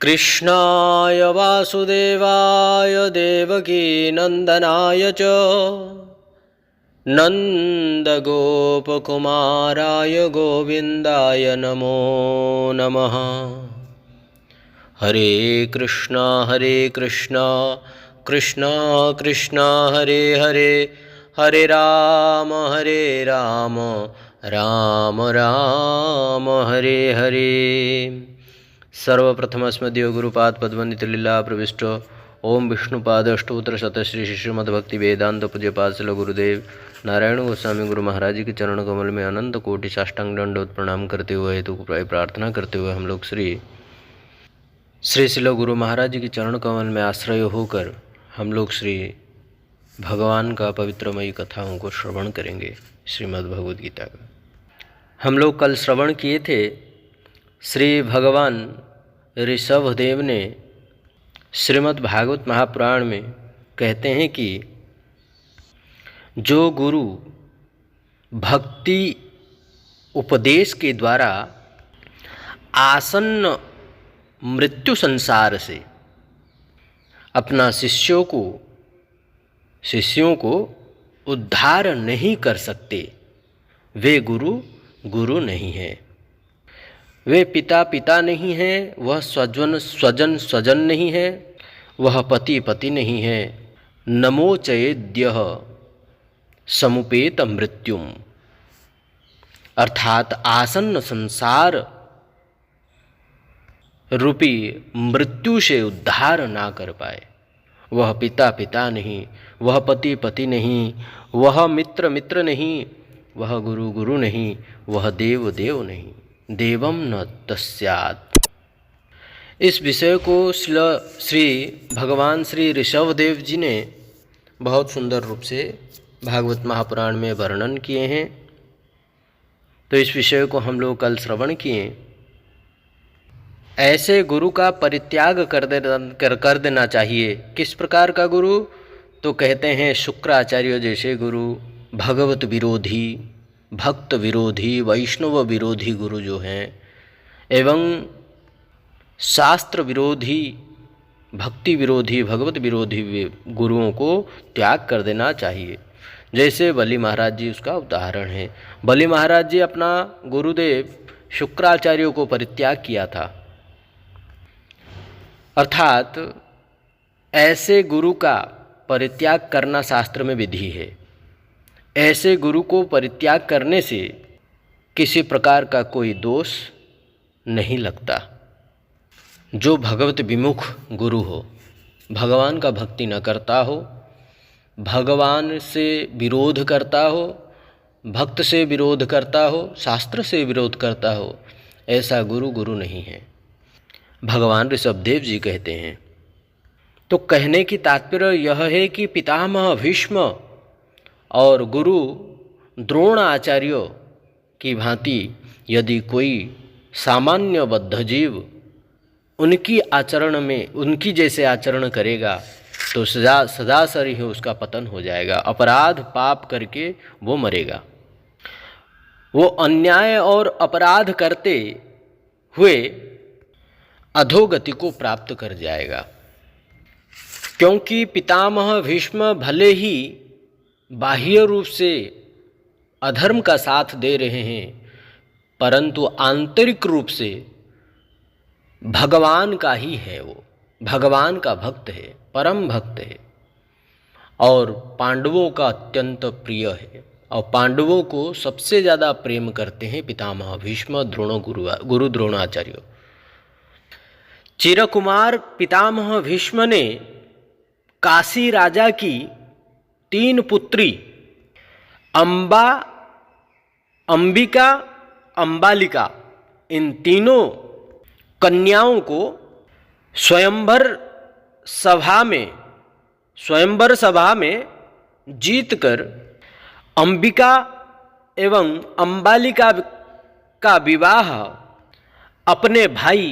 कृष्णाय वासुदेवाय देवकीनन्दनाय च नन्दगोपकुमाराय गोविन्दाय नमो नमः। हरे कृष्णा कृष्णा कृष्णा हरे हरे, हरे राम राम राम हरे हरे। सर्वप्रथम अस्मदीय गुरुपाद पद्मनित लीला प्रविष्ट ओम विष्णुपाद अष्टोत्तर शत श्री श्रीमद्भक्ति वेदांत पूज्यपाद श्रील गुरुदेव नारायण गोस्वामी गुरु महाराज जी के चरण कमल में अनंत कोटि साष्टांग दंडवत प्रणाम करते हुए हेतु प्रार्थना करते हुए हम लोग श्री श्रील गुरु महाराज जी के चरण कमल में आश्रय होकर हम लोग श्री भगवान का पवित्रमयी कथाओं को श्रवण करेंगे। श्रीमद् भगवद गीता का हम लोग कल श्रवण किए थे। श्री भगवान ऋषभदेव ने श्रीमद् भागवत महापुराण में कहते हैं कि जो गुरु भक्ति उपदेश के द्वारा आसन्न मृत्यु संसार से अपना शिष्यों को उद्धार नहीं कर सकते, वे गुरु नहीं हैं। वे पिता नहीं हैं, वह स्वजन नहीं है, वह पति नहीं है। नमो चेद्यः समुपेत मृत्युम, अर्थात आसन्न संसार रूपी मृत्यु से उद्धार ना कर पाए। वह पिता नहीं, वह पति नहीं, वह मित्र नहीं, वह गुरु नहीं, वह देव नहीं, देवम न तस्यात्। इस विषय को श्री भगवान श्री ऋषभदेव जी ने बहुत सुंदर रूप से भागवत महापुराण में वर्णन किए हैं। तो इस विषय को हम लोग कल श्रवण किए। ऐसे गुरु का परित्याग कर देना चाहिए। किस प्रकार का गुरु? तो कहते हैं शुक्राचार्य जैसे गुरु, भगवत विरोधी, भक्त विरोधी, वैष्णव विरोधी गुरु जो हैं, एवं शास्त्र विरोधी, भक्ति विरोधी, भगवत विरोधी गुरुओं को त्याग कर देना चाहिए। जैसे बलि महाराज जी उसका उदाहरण है। बलि महाराज जी अपना गुरुदेव शुक्राचार्य को परित्याग किया था। अर्थात ऐसे गुरु का परित्याग करना शास्त्र में विधि है। ऐसे गुरु को परित्याग करने से किसी प्रकार का कोई दोष नहीं लगता। जो भगवत विमुख गुरु हो, भगवान का भक्ति न करता हो, भगवान से विरोध करता हो, भक्त से विरोध करता हो, शास्त्र से विरोध करता हो, ऐसा गुरु नहीं है। भगवान ऋषभदेव जी कहते हैं। तो कहने की तात्पर्य यह है कि पितामह भीष्म और गुरु द्रोणाचार्य की भांति यदि कोई सामान्य बद्ध जीव उनकी आचरण में उनकी जैसे आचरण करेगा तो सदा सर ही उसका पतन हो जाएगा। अपराध पाप करके वो मरेगा। वो अन्याय और अपराध करते हुए अधोगति को प्राप्त कर जाएगा। क्योंकि पितामह भीष्म भले ही बाह्य रूप से अधर्म का साथ दे रहे हैं, परंतु आंतरिक रूप से भगवान का ही है। वो भगवान का भक्त है, परम भक्त है और पांडवों का अत्यंत प्रिय है। और पांडवों को सबसे ज़्यादा प्रेम करते हैं पितामह भीष्म, गुरु द्रोणाचार्य। चिरकुमार पितामह भीष्म ने काशी राजा की 3 पुत्री अंबिका, अंबालिका, इन तीनों कन्याओं को स्वयंवर सभा में जीतकर अंबिका एवं अंबालिका का विवाह अपने भाई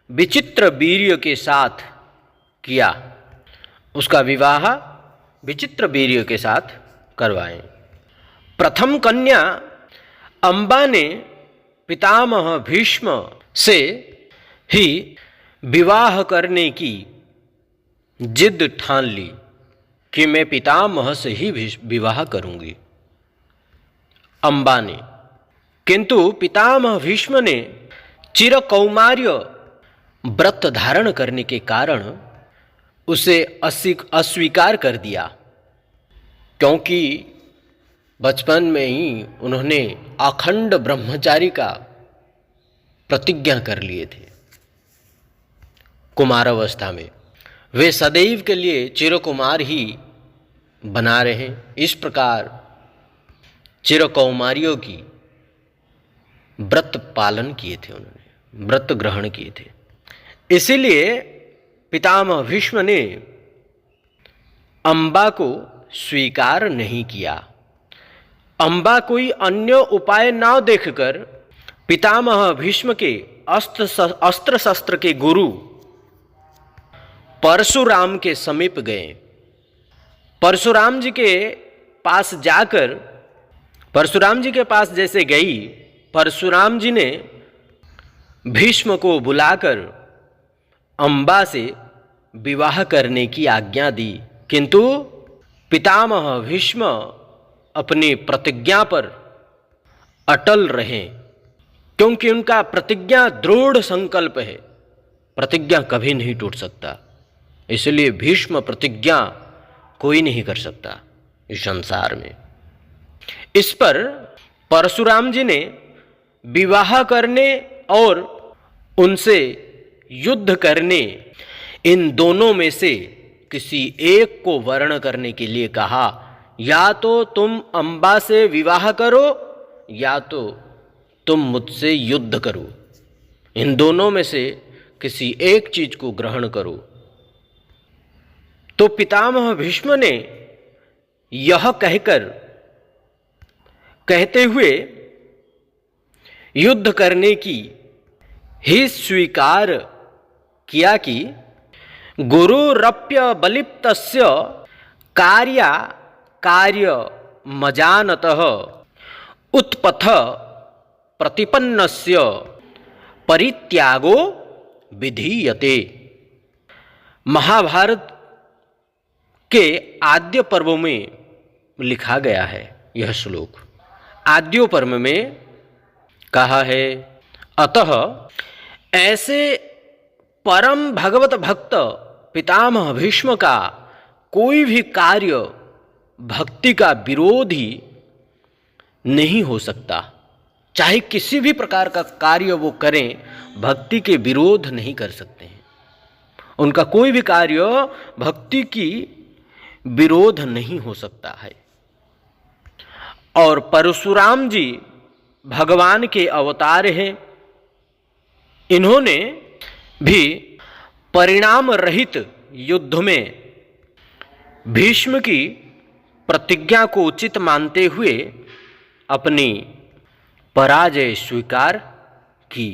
विचित्र वीर्य के साथ किया। उसका विवाह विचित्र वीर्य के साथ करवाएं। प्रथम कन्या अंबा ने पितामह भीष्म से ही विवाह करने की जिद ठान ली कि मैं पितामह से ही विवाह करूंगी, अम्बा ने। किंतु पितामह भीष्म ने चिरकौमार्य व्रत धारण करने के कारण उसे अस्वीकार कर दिया, क्योंकि बचपन में ही उन्होंने अखंड ब्रह्मचारी का प्रतिज्ञा कर लिए थे। कुमारावस्था में वे सदैव के लिए चिरकुमार ही बना रहे। इस प्रकार चिरकौमारियों की व्रत पालन किए थे, उन्होंने व्रत ग्रहण किए थे। इसीलिए पितामह भीष्म ने अम्बा को स्वीकार नहीं किया। अम्बा कोई अन्य उपाय न देखकर पितामह भीष्म के अस्त्र शस्त्र के गुरु परशुराम के समीप गए। परशुराम जी के पास जाकर, परशुराम जी के पास जैसे गई, परशुराम जी ने भीष्म को बुलाकर अम्बा से विवाह करने की आज्ञा दी। किंतु पितामह भीष्म अपनी प्रतिज्ञा पर अटल रहे, क्योंकि उनका प्रतिज्ञा दृढ़ संकल्प है, प्रतिज्ञा कभी नहीं टूट सकता। इसलिए भीष्म प्रतिज्ञा कोई नहीं कर सकता इस संसार में। इस पर परशुराम जी ने विवाह करने और उनसे युद्ध करने, इन दोनों में से किसी एक को वर्ण करने के लिए कहा। या तो तुम अम्बा से विवाह करो या तो तुम मुझसे युद्ध करो, इन दोनों में से किसी एक चीज को ग्रहण करो। तो पितामह भीष्म ने यह कहते हुए युद्ध करने की ही स्वीकार किया कि गुरुरप्य बलिप्तस्य कार्य मजानतः उत्पथ प्रतिपन्नस्य परित्यागो विधीयते। महाभारत के आद्य पर्व में लिखा गया है यह श्लोक। आद्य पर्व में कहा है, अतः ऐसे परम भगवत भक्त पितामह भीष्म का कोई भी कार्य भक्ति का विरोधी नहीं हो सकता। चाहे किसी भी प्रकार का कार्य वो करें, भक्ति के विरोध नहीं कर सकते हैं। उनका कोई भी कार्य भक्ति की विरोध नहीं हो सकता है। और परशुराम जी भगवान के अवतार हैं। इन्होंने भी परिणाम रहित युद्ध में भीष्म की प्रतिज्ञा को उचित मानते हुए अपनी पराजय स्वीकार की।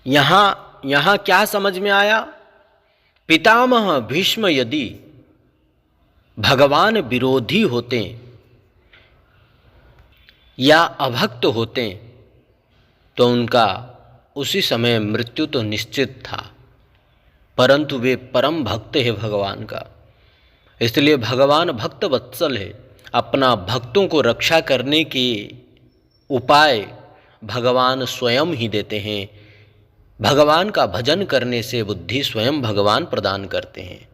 यहाँ क्या समझ में आया? पितामह भीष्म यदि भगवान विरोधी होते या अभक्त होते तो उनका उसी समय मृत्यु तो निश्चित था, परंतु वे परम भक्त है भगवान का। इसलिए भगवान भक्त वत्सल है। अपना भक्तों को रक्षा करने के उपाय भगवान स्वयं ही देते हैं। भगवान का भजन करने से बुद्धि स्वयं भगवान प्रदान करते हैं।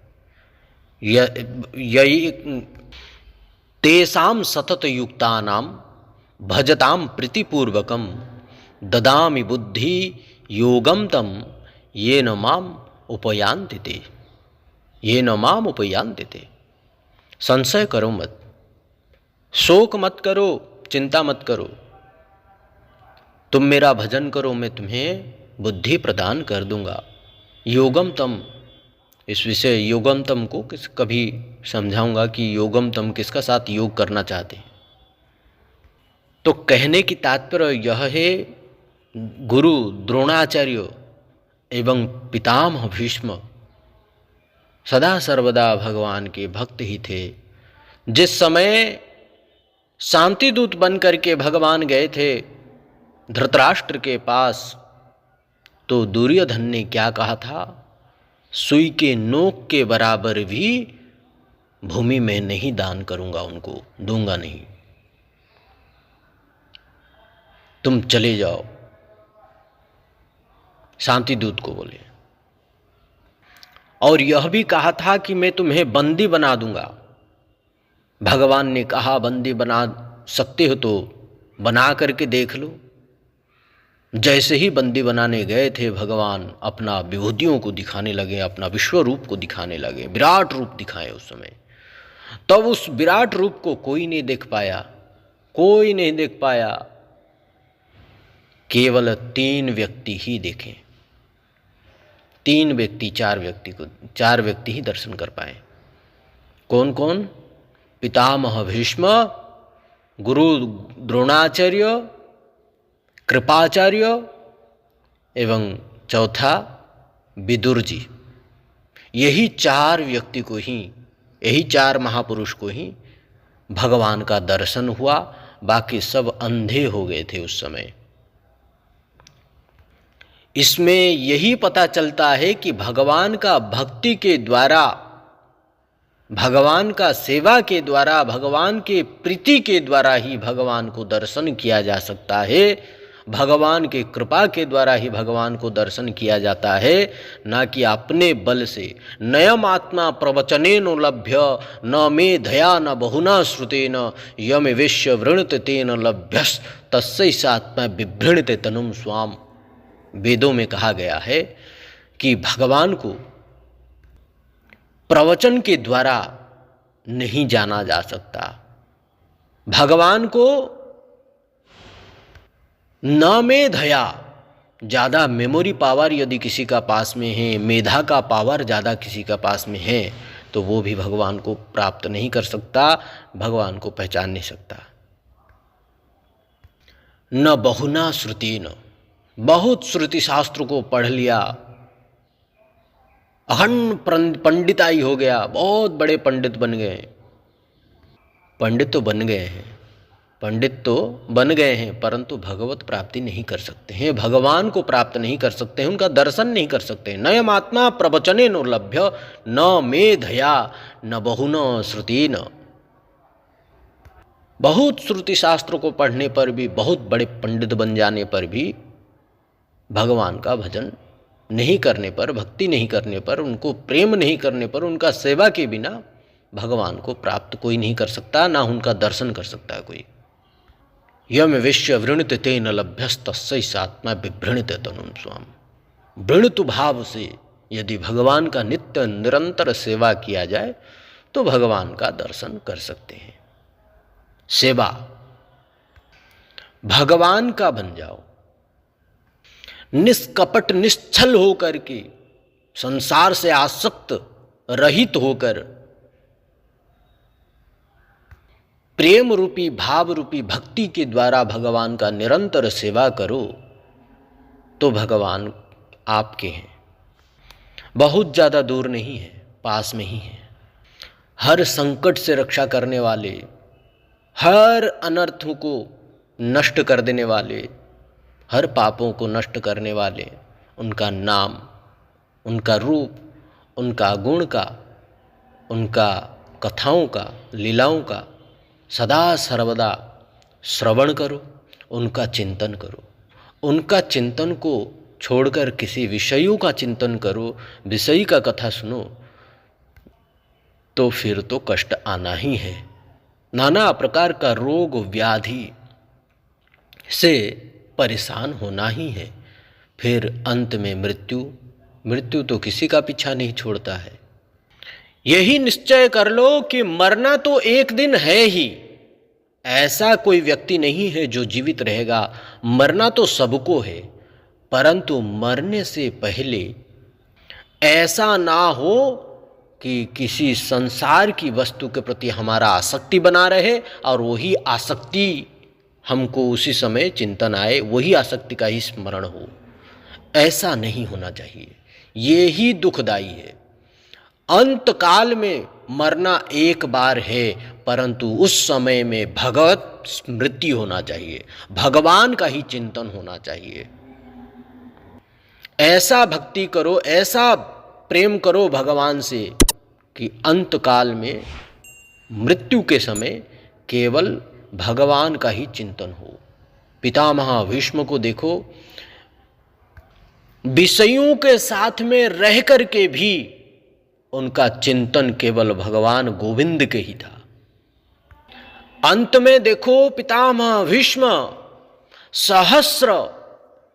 यही तेषां सतत युक्तानां भजतां प्रीतिपूर्वकं ददामि बुद्धि योगम तम येन माम उपयान्ति ते, येन माम उपयान्ति ते। संशय करो मत, शोक मत करो, चिंता मत करो। तुम मेरा भजन करो, मैं तुम्हें बुद्धि प्रदान कर दूंगा। योगम तम, इस विषय योगम तम को कभी समझाऊंगा कि योगम तम किसका साथ योग करना चाहते हैं। तो कहने की तात्पर्य यह है, गुरु द्रोणाचार्य एवं पितामह भीष्म सदा सर्वदा भगवान के भक्त ही थे। जिस समय शांति दूत बन करके भगवान गए थे धृतराष्ट्र के पास, तो दुर्योधन ने क्या कहा था, सुई के नोक के बराबर भी भूमि में नहीं दान करूंगा, उनको दूंगा नहीं, तुम चले जाओ, शांतिदूत को बोले। और यह भी कहा था कि मैं तुम्हें बंदी बना दूंगा। भगवान ने कहा बंदी बना सकते हो तो बना करके देख लो। जैसे ही बंदी बनाने गए थे, भगवान अपना विभूतियों को दिखाने लगे, अपना विश्व रूप को दिखाने लगे, विराट रूप दिखाए उस समय। तब उस विराट रूप को कोई नहीं देख पाया, कोई नहीं देख पाया, केवल 3 व्यक्ति ही देखे। 3 व्यक्ति, 4 व्यक्ति ही दर्शन कर पाए। कौन कौन? पितामह भीष्म, गुरु द्रोणाचार्य, कृपाचार्य एवं चौथा विदुर जी। यही 4 व्यक्ति को ही, यही 4 महापुरुष को ही भगवान का दर्शन हुआ। बाकी सब अंधे हो गए थे उस समय। इसमें यही पता चलता है कि भगवान का भक्ति के द्वारा, भगवान का सेवा के द्वारा, भगवान के प्रीति के द्वारा ही भगवान को दर्शन किया जा सकता है। भगवान के कृपा के द्वारा ही भगवान को दर्शन किया जाता है, ना कि अपने बल से। नयम आत्मा प्रवचनेन लभ्य न मेधया न बहुना श्रुतेन यम विश्व वृणत तेन लभ्यस् तस्सैसात्मा बिभृणते तनुम स्वाम। वेदों में कहा गया है कि भगवान को प्रवचन के द्वारा नहीं जाना जा सकता। भगवान को न मेधया, ज़्यादा मेमोरी पावर यदि किसी का पास में है, मेधा का पावर ज़्यादा किसी का पास में है, तो वो भी भगवान को प्राप्त नहीं कर सकता, भगवान को पहचान नहीं सकता। न बहुना श्रुतिन, बहुत श्रुति शास्त्र को पढ़ लिया, अखंड पंडिताई हो गया, बहुत बड़े पंडित बन गए। पंडित तो बन गए हैं, पंडित तो बन गए हैं, परंतु भगवत प्राप्ति नहीं कर सकते हैं, भगवान को प्राप्त नहीं कर सकते हैं, उनका दर्शन नहीं कर सकते। नयम आत्मा प्रवचनेन लभ्य न मेधया न बहुना श्रुतिन। बहुत श्रुति शास्त्र को पढ़ने पर भी, बहुत बड़े पंडित बन जाने पर भी भगवान का भजन नहीं करने पर, भक्ति नहीं करने पर, उनको प्रेम नहीं करने पर, उनका सेवा के बिना भगवान को प्राप्त कोई नहीं कर सकता, ना उनका दर्शन कर सकता है कोई। यम विश्व वृणत तेन लभ्यस्तस्सैसात्मा बिभृणते तनुम स्वाम। वृणतु भाव से यदि भगवान का नित्य निरंतर सेवा किया जाए तो भगवान का दर्शन कर सकते हैं। सेवा भगवान का बन जाओ, निष्कपट निश्चल होकर के, संसार से आसक्त रहित होकर, प्रेम रूपी भाव रूपी भक्ति के द्वारा भगवान का निरंतर सेवा करो तो भगवान आपके हैं। बहुत ज़्यादा दूर नहीं है, पास में ही है। हर संकट से रक्षा करने वाले, हर अनर्थों को नष्ट कर देने वाले, हर पापों को नष्ट करने वाले, उनका नाम, उनका रूप, उनका गुण का, उनका कथाओं का, लीलाओं का सदा सर्वदा श्रवण करो, उनका चिंतन करो। उनका चिंतन को छोड़कर किसी विषयों का चिंतन करो, विषय का कथा सुनो, तो फिर तो कष्ट आना ही है। नाना प्रकार का रोग व्याधि से परेशान होना ही है। फिर अंत में मृत्यु तो किसी का पीछा नहीं छोड़ता है। यही निश्चय कर लो कि मरना तो एक दिन है ही, ऐसा कोई व्यक्ति नहीं है जो जीवित रहेगा। मरना तो सबको है, परंतु मरने से पहले ऐसा ना हो कि किसी संसार की वस्तु के प्रति हमारा आसक्ति बना रहे और वही आसक्ति हमको उसी समय चिंतन आए, वही आसक्ति का ही स्मरण हो। ऐसा नहीं होना चाहिए, ये ही दुखदाई है। अंत काल में मरना एक बार है, परंतु उस समय में भगवत स्मृति होना चाहिए, भगवान का ही चिंतन होना चाहिए। ऐसा भक्ति करो, ऐसा प्रेम करो भगवान से कि अंत काल में, मृत्यु के समय केवल भगवान का ही चिंतन हो। पितामह भीष्म को देखो, विषयों के साथ में रह कर के भी उनका चिंतन केवल भगवान गोविंद के ही था। अंत में देखो पितामह भीष्म सहस्र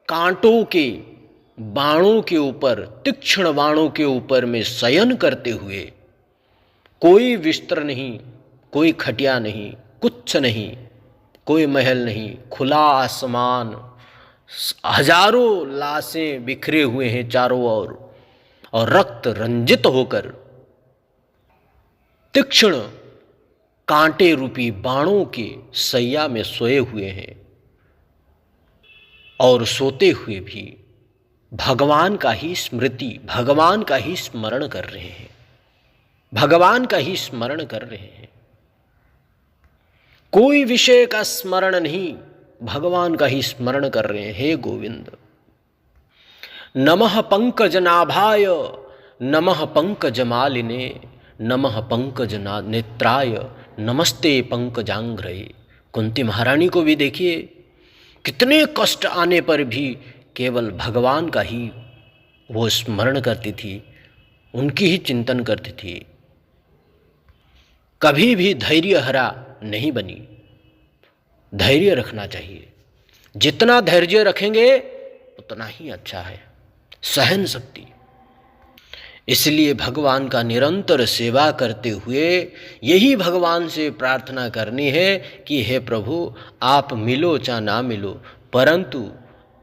कांटों के बाणों के ऊपर, तीक्ष्ण बाणों के ऊपर में शयन करते हुए, कोई बिस्तर नहीं, कोई खटिया नहीं, कुछ नहीं, कोई महल नहीं, खुला आसमान, हजारों लाशें बिखरे हुए हैं चारों ओर, और रक्त रंजित होकर तीक्ष्ण कांटे रूपी बाणों के सैया में सोए हुए हैं, और सोते हुए भी भगवान का ही स्मृति, भगवान का ही स्मरण कर रहे हैं, भगवान का ही स्मरण कर रहे हैं। कोई विषय का स्मरण नहीं, भगवान का ही स्मरण कर रहे हैं। हे गोविंद, नमः पंकजनाभाय, नमः पंकजमालिने, नमः पंकज नेत्राय, नमस्ते पंकजांघ्रये। कुंती महारानी को भी देखिए, कितने कष्ट आने पर भी केवल भगवान का ही वो स्मरण करती थी, उनकी ही चिंतन करती थी, कभी भी धैर्य हरा नहीं बनी। धैर्य रखना चाहिए, जितना धैर्य रखेंगे उतना ही अच्छा है, सहन शक्ति। इसलिए भगवान का निरंतर सेवा करते हुए यही भगवान से प्रार्थना करनी है कि हे प्रभु, आप मिलो चाहे ना मिलो, परंतु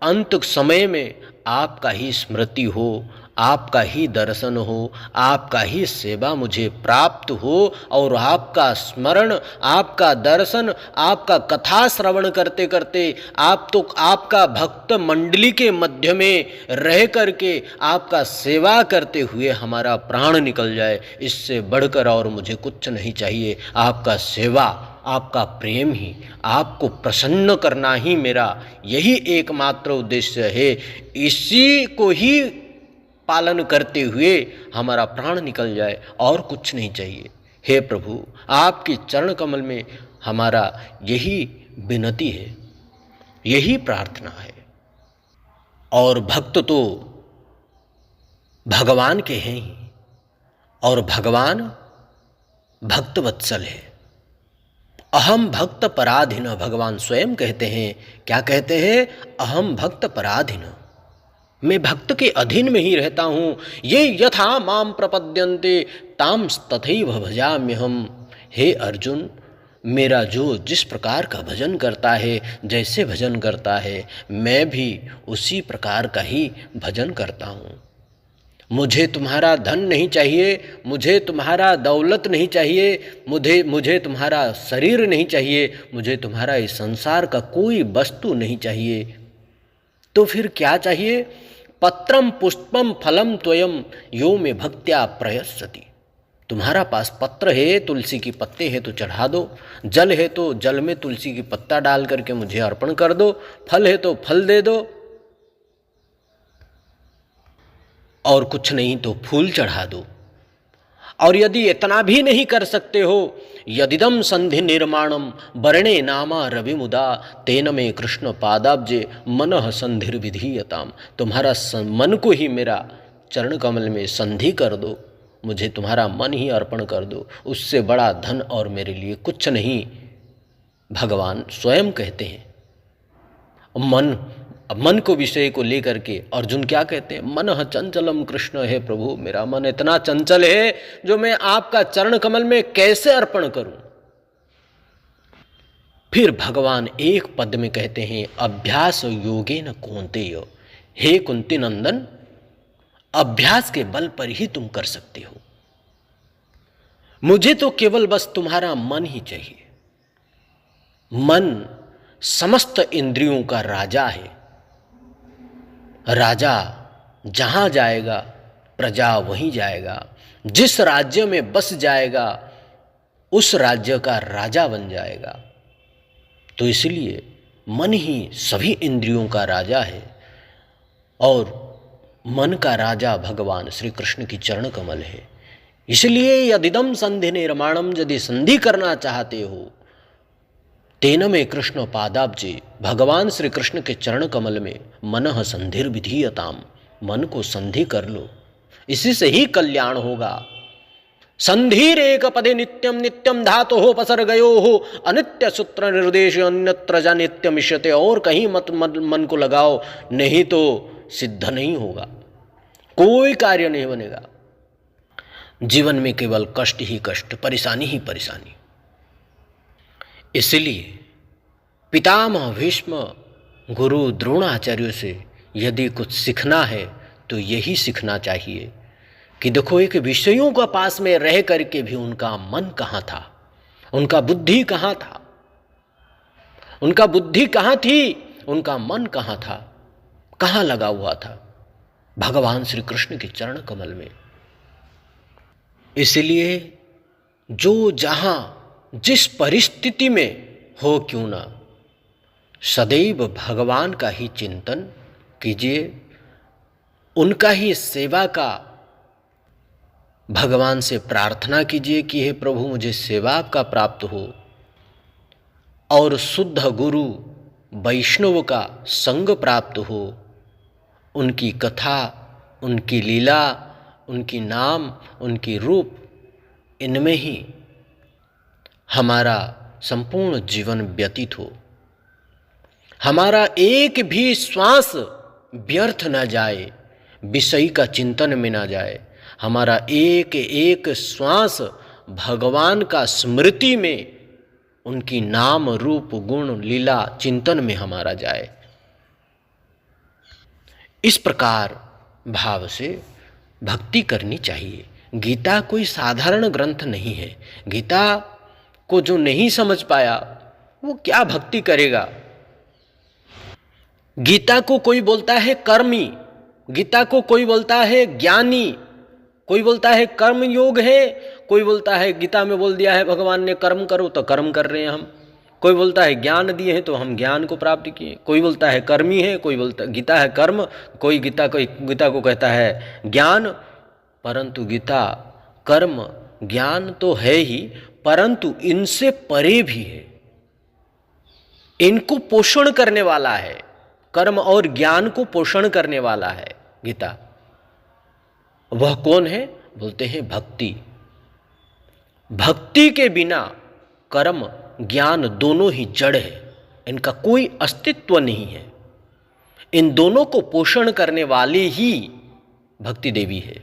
अंत समय में आपका ही स्मृति हो, आपका ही दर्शन हो, आपका ही सेवा मुझे प्राप्त हो, और आपका स्मरण, आपका दर्शन, आपका कथा श्रवण करते करते आपका भक्त मंडली के मध्य में रह करके आपका सेवा करते हुए हमारा प्राण निकल जाए। इससे बढ़कर और मुझे कुछ नहीं चाहिए। आपका सेवा, आपका प्रेम ही, आपको प्रसन्न करना ही मेरा यही एकमात्र उद्देश्य है। इसी को ही पालन करते हुए हमारा प्राण निकल जाए, और कुछ नहीं चाहिए। हे प्रभु, आपके चरण कमल में हमारा यही विनती है, यही प्रार्थना है। और भक्त तो भगवान के हैं ही, और भगवान भक्त वत्सल है। अहम भक्त पराधीन, भगवान स्वयं कहते हैं। क्या कहते हैं? अहम भक्त पराधीन, मैं भक्त के अधीन में ही रहता हूँ। ये यथा माम प्रपद्यन्ते ताम तथैव भजाम्यहम्। हे अर्जुन, मेरा जो जिस प्रकार का भजन करता है, जैसे भजन करता है, मैं भी उसी प्रकार का ही भजन करता हूँ। मुझे तुम्हारा धन नहीं चाहिए, मुझे तुम्हारा दौलत नहीं चाहिए, मुझे तुम्हारा शरीर नहीं चाहिए, मुझे तुम्हारा इस संसार का कोई वस्तु नहीं चाहिए। तो फिर क्या चाहिए? पत्रम पुष्पम फलम त्वयम यो में भक्त्या प्रयस्सति। तुम्हारा पास पत्र है, तुलसी की पत्ते है तो चढ़ा दो, जल है तो जल में तुलसी की पत्ता डाल करके मुझे अर्पण कर दो, फल है तो फल दे दो, और कुछ नहीं तो फूल चढ़ा दो। और यदि इतना भी नहीं कर सकते हो, यदिदम संधि निर्माणम वर्णे नामा रविमुदा तेन में कृष्ण पादाब्जे मनः संधिर विधीयताम। तुम्हारा मन को ही मेरा चरण कमल में संधि कर दो, मुझे तुम्हारा मन ही अर्पण कर दो, उससे बड़ा धन और मेरे लिए कुछ नहीं। भगवान स्वयं कहते हैं। मन को विषय को लेकर के अर्जुन क्या कहते हैं? मनः चंचलम कृष्ण, है प्रभु मेरा मन इतना चंचल है जो मैं आपका चरण कमल में कैसे अर्पण करूं। फिर भगवान एक पद में कहते हैं, अभ्यास योगेन कौन्तेय। हे कुंती नंदन, अभ्यास के बल पर ही तुम कर सकते हो। मुझे तो केवल बस तुम्हारा मन ही चाहिए। मन समस्त इंद्रियों का राजा है। राजा जहां जाएगा प्रजा वहीं जाएगा, जिस राज्य में बस जाएगा उस राज्य का राजा बन जाएगा। तो इसलिए मन ही सभी इंद्रियों का राजा है। और मन का राजा भगवान श्री कृष्ण की चरण कमल है। इसलिए यदिदम संधि निर्माणम, यदि संधि करना चाहते हो, तेन में कृष्ण पादाब्जे, भगवान श्री कृष्ण के चरण कमल में मनः संधिर विधीयताम, मन को संधि कर लो, इसी से ही कल्याण होगा। संधिर एक पदे नित्यम, नित्यम धातु हो पसर गयो हो, अनित्य सूत्र निर्देश अन्यत्र जा नित्यम इष्यते, और कहीं मत मन को लगाओ, नहीं तो सिद्ध नहीं होगा, कोई कार्य नहीं बनेगा। जीवन में केवल कष्ट ही कष्ट, परेशानी ही परेशानी। इसलिए पितामह भीष्म गुरु द्रोणाचार्य से यदि कुछ सीखना है तो यही सीखना चाहिए कि देखो, एक विषयों का पास में रह करके भी उनका मन कहाँ था, उनका बुद्धि कहाँ था, उनका बुद्धि कहाँ थी, उनका मन कहाँ था, कहाँ लगा हुआ था, भगवान श्री कृष्ण के चरण कमल में। इसलिए जो जहाँ जिस परिस्थिति में हो क्यों ना, सदैव भगवान का ही चिंतन कीजिए, उनका ही सेवा का भगवान से प्रार्थना कीजिए कि हे प्रभु मुझे सेवा आपका प्राप्त हो, और शुद्ध गुरु वैष्णव का संग प्राप्त हो, उनकी कथा, उनकी लीला, उनकी नाम, उनकी रूप, इनमें ही हमारा संपूर्ण जीवन व्यतीत हो, हमारा एक भी श्वास व्यर्थ न जाए, विषय का चिंतन में न जाए, हमारा एक एक श्वास भगवान का स्मृति में, उनकी नाम रूप गुण लीला चिंतन में हमारा जाए। इस प्रकार भाव से भक्ति करनी चाहिए। गीता कोई साधारण ग्रंथ नहीं है। गीता को जो नहीं समझ पाया वो क्या भक्ति करेगा। गीता को कोई बोलता है कर्मी, गीता को कोई बोलता है ज्ञानी, कोई बोलता है कर्म योग है, कोई बोलता है गीता में बोल दिया है भगवान ने कर्म करो तो कर्म कर रहे हैं हम, कोई बोलता है ज्ञान दिए हैं तो हम ज्ञान को प्राप्त किए, कोई बोलता है कर्मी है, कोई बोलता गीता है कर्म, कोई गीता को कहता है ज्ञान। परंतु गीता कर्म ज्ञान तो है ही, परंतु इनसे परे भी है, इनको पोषण करने वाला है, कर्म और ज्ञान को पोषण करने वाला है गीता। वह कौन है? बोलते हैं भक्ति। भक्ति के बिना कर्म ज्ञान दोनों ही जड़ है, इनका कोई अस्तित्व नहीं है। इन दोनों को पोषण करने वाली ही भक्ति देवी है।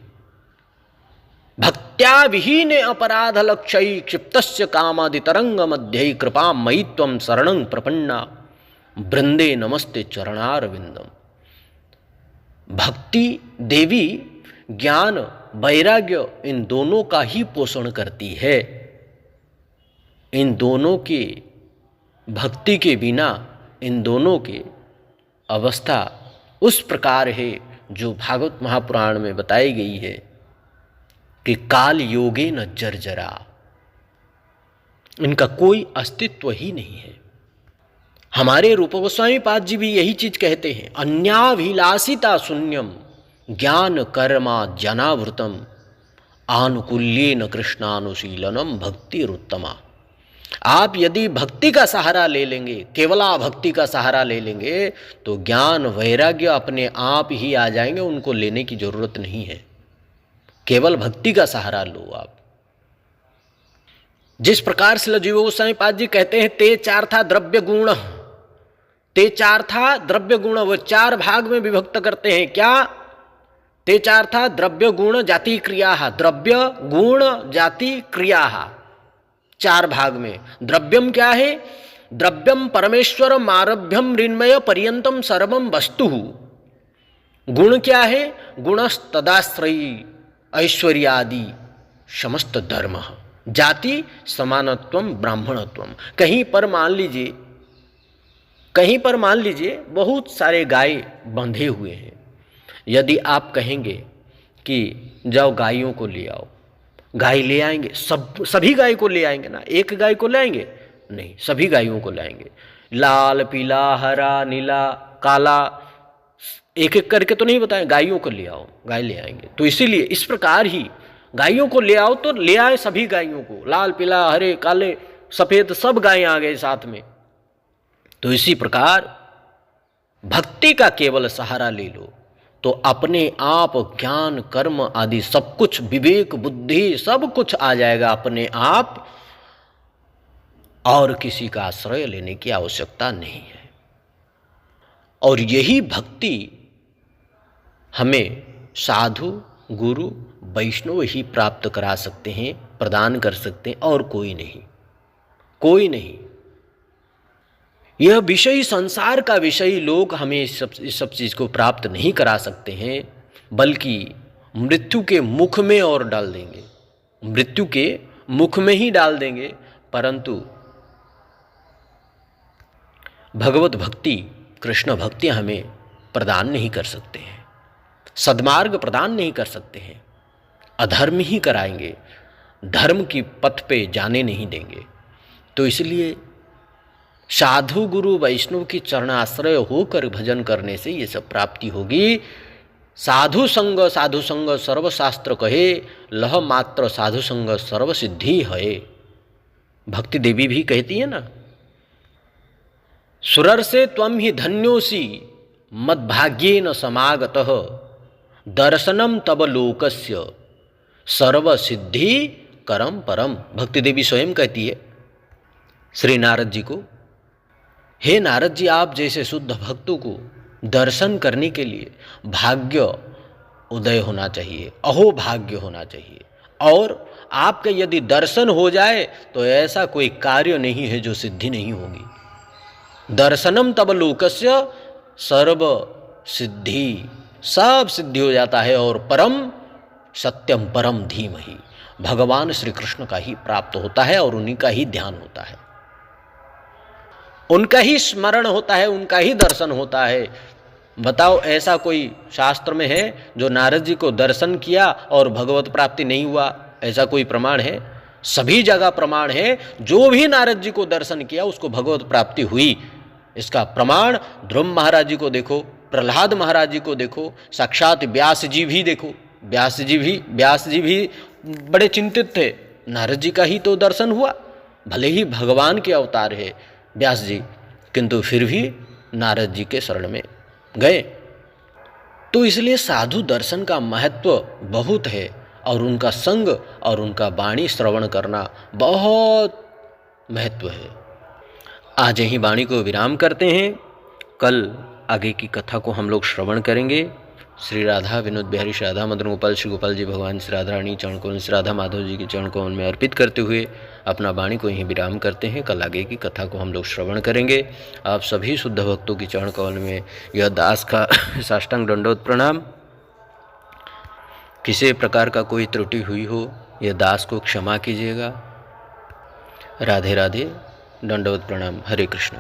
भक्त्या विहीने अपराध लक्ष्य क्षिप्तस्य कामादि तरंग मध्य कृपा मयि त्वं शरणं प्रपन्ना वृंदे नमस्ते चरणारविंदम। भक्ति देवी ज्ञान वैराग्य इन दोनों का ही पोषण करती है। इन दोनों के भक्ति के बिना इन दोनों की अवस्था उस प्रकार है जो भागवत महापुराण में बताई गई है कि काल योगे न जर्जरा, इनका कोई अस्तित्व ही नहीं है। हमारे रूप गोस्वामी पाद जी भी यही चीज कहते हैं, अन्याभिलाषिता शून्यम ज्ञान कर्मा जनावृतम आनुकूल्येन कृष्णानुशीलनम भक्तिरुत्तमा। आप यदि भक्ति का सहारा ले लेंगे, केवला भक्ति का सहारा ले लेंगे, तो ज्ञान वैराग्य अपने आप ही आ जाएंगे, उनको लेने की जरूरत नहीं है। केवल भक्ति का सहारा लो आप। जिस प्रकार से जीव गोस्वामी पाद जी कहते हैं, ते चार था द्रव्य गुण, ते चार था द्रव्य गुण, वो चार भाग में विभक्त करते हैं। क्या? ते चार था द्रव्य गुण जाति क्रिया, द्रव्य गुण जाति क्रिया, चार भाग में। द्रव्यम क्या है? द्रव्यम परमेश्वरम आरभ्यम ऋन्मय पर्यंतम सर्वम वस्तु। गुण क्या है? गुणस्तदाश्रयी ऐश्वर्यादि समस्त धर्म। जाति समानत्वम ब्राह्मणत्वम। कहीं पर मान लीजिए बहुत सारे गाय बंधे हुए हैं। यदि आप कहेंगे कि जाओ गायों को ले आओ, गाय ले आएंगे, सभी गाय को ले आएंगे ना, एक गाय को ले आएंगे? नहीं, सभी गायों को लाएंगे। लाल पीला हरा नीला काला एक एक करके तो नहीं बताएं, गायों को ले आओ, गाय ले आएंगे। तो इसीलिए इस प्रकार ही गायों को ले आओ तो ले आए सभी गायों को, लाल पीला हरे काले सफेद सब गायें आ गए साथ में। तो इसी प्रकार भक्ति का केवल सहारा ले लो तो अपने आप ज्ञान कर्म आदि सब कुछ, विवेक बुद्धि सब कुछ आ जाएगा अपने आप, और किसी का आश्रय लेने की आवश्यकता नहीं है। और यही भक्ति हमें साधु गुरु वैष्णव ही प्राप्त करा सकते हैं, प्रदान कर सकते हैं, और कोई नहीं, कोई नहीं। यह विषय, संसार का विषय लोग हमें इस सब चीज़ को प्राप्त नहीं करा सकते हैं, बल्कि मृत्यु के मुख में और डाल देंगे, मृत्यु के मुख में ही डाल देंगे। परंतु भगवत भक्ति, कृष्ण भक्ति हमें प्रदान नहीं कर सकते हैं, सद्मार्ग प्रदान नहीं कर सकते हैं, अधर्म ही कराएंगे, धर्म की पथ पे जाने नहीं देंगे। तो इसलिए साधु गुरु वैष्णव की चरणाश्रय होकर भजन करने से ये सब प्राप्ति होगी। साधु संग सर्वशास्त्र कहे, लह मात्र साधु संग सर्व सिद्धि है। भक्ति देवी भी कहती है ना, सुरर से त्वं ही धन्योसी मद्भाग्येन समागतः, दर्शनम तब लोकस्य सर्व सिद्धि करम परम। भक्ति देवी स्वयं कहती है श्री नारद जी को, हे नारद जी, आप जैसे शुद्ध भक्तों को दर्शन करने के लिए भाग्य उदय होना चाहिए, अहो भाग्य होना चाहिए, और आपके यदि दर्शन हो जाए तो ऐसा कोई कार्य नहीं है जो सिद्धि नहीं होगी। दर्शनम तब लोकस्य सर्व सिद्धि, सब सिद्धि हो जाता है, और परम सत्यम परम धीमहि, भगवान श्री कृष्ण का ही प्राप्त होता है, और उन्हीं का ही ध्यान होता है, उनका ही स्मरण होता है, उनका ही दर्शन होता है। बताओ ऐसा कोई शास्त्र में है जो नारद जी को दर्शन किया और भगवत प्राप्ति नहीं हुआ? ऐसा कोई प्रमाण है? सभी जगह प्रमाण है, जो भी नारद जी को दर्शन किया उसको भगवत प्राप्ति हुई। इसका प्रमाण ध्रुव महाराज जी को देखो, प्रहलाद महाराज जी को देखो, साक्षात व्यास जी भी देखो। व्यास जी भी बड़े चिंतित थे, नारद जी का ही तो दर्शन हुआ, भले ही भगवान के अवतार है व्यास जी, किंतु फिर भी नारद जी के शरण में गए। तो इसलिए साधु दर्शन का महत्व बहुत है, और उनका संग और उनका वाणी श्रवण करना बहुत महत्व है। आज यही वाणी को विराम करते हैं, कल आगे की कथा को हम लोग श्रवण करेंगे। श्री राधा विनोद बिहारी, श्री राधा मदन गोपाल, श्री गोपाल जी भगवान श्री राधा रानी चरण कमल, श्री राधा माधव जी के चरण कमल में अर्पित करते हुए अपना वाणी को यहीं विराम करते हैं। कल आगे की कथा को हम लोग श्रवण करेंगे। आप सभी शुद्ध भक्तों की चरण कमल में यह दास का साष्टांग दंडवत प्रणाम। किसी प्रकार का कोई त्रुटि हुई हो यह दास को क्षमा कीजिएगा। राधे राधे, दंडवत प्रणाम। हरे कृष्ण।